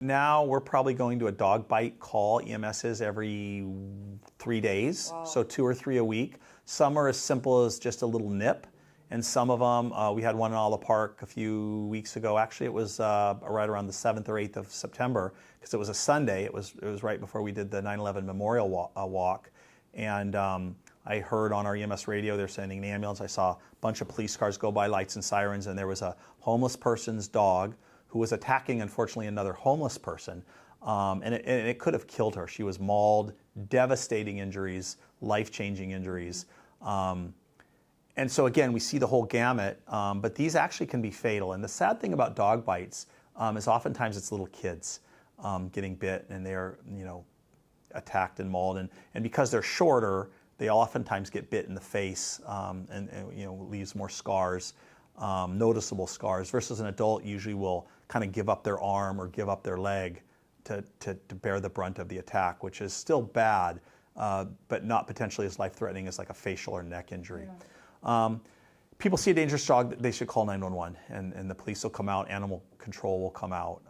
Now we're probably going to a dog bite call. EMS is every 3 days, wow. So 2 or 3 a week. Some are as simple as just a little nip, and some of them, we had one in Alla Park a few weeks ago. Actually, it was right around the 7th or 8th of September, because it was a Sunday. It was right before we did the 9/11 Memorial Walk, and I heard on our EMS radio they're sending an ambulance. I saw a bunch of police cars go by, lights and sirens, and there was a homeless person's dog who was attacking, unfortunately, another homeless person. And it could have killed her. She was mauled, devastating injuries, life-changing injuries. And so again, we see the whole gamut, but these actually can be fatal. And the sad thing about dog bites is oftentimes it's little kids getting bit, and they're, attacked and mauled. And because they're shorter, they oftentimes get bit in the face, and leaves more scars, noticeable scars, versus an adult usually will kind of give up their arm or give up their leg to bear the brunt of the attack, which is still bad, but not potentially as life-threatening as like a facial or neck injury. Yeah. People see a dangerous dog, they should call 911, and the police will come out, animal control will come out.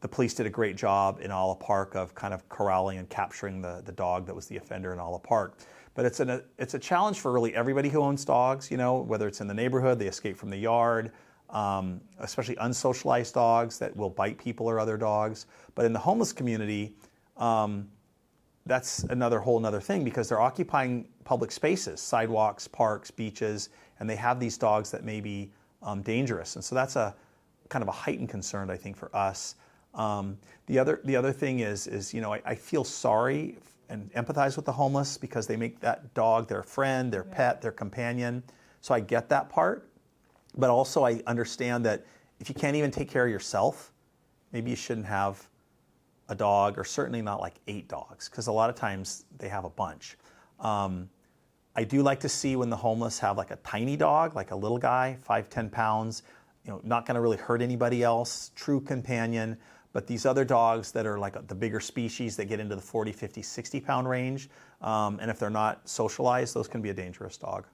The police did a great job in Alla Park of kind of corralling and capturing the dog that was the offender in Alla Park. But it's a challenge for really everybody who owns dogs, whether it's in the neighborhood, they escape from the yard, especially unsocialized dogs that will bite people or other dogs. But in the homeless community, that's whole another thing, because they're occupying public spaces, sidewalks, parks, beaches, and they have these dogs that may be dangerous. And so that's a kind of a heightened concern, I think, for us. The other thing is I feel sorry and empathize with the homeless, because they make that dog their friend, their pet, their companion. So I get that part. But also I understand that if you can't even take care of yourself, maybe you shouldn't have a dog, or certainly not like 8 dogs, because a lot of times they have a bunch. I do like to see when the homeless have like a tiny dog, like a little guy, 5-10 pounds, not going to really hurt anybody else, true companion. But these other dogs that are like the bigger species that get into the 40, 50, 60 pound range, and if they're not socialized, those can be a dangerous dog.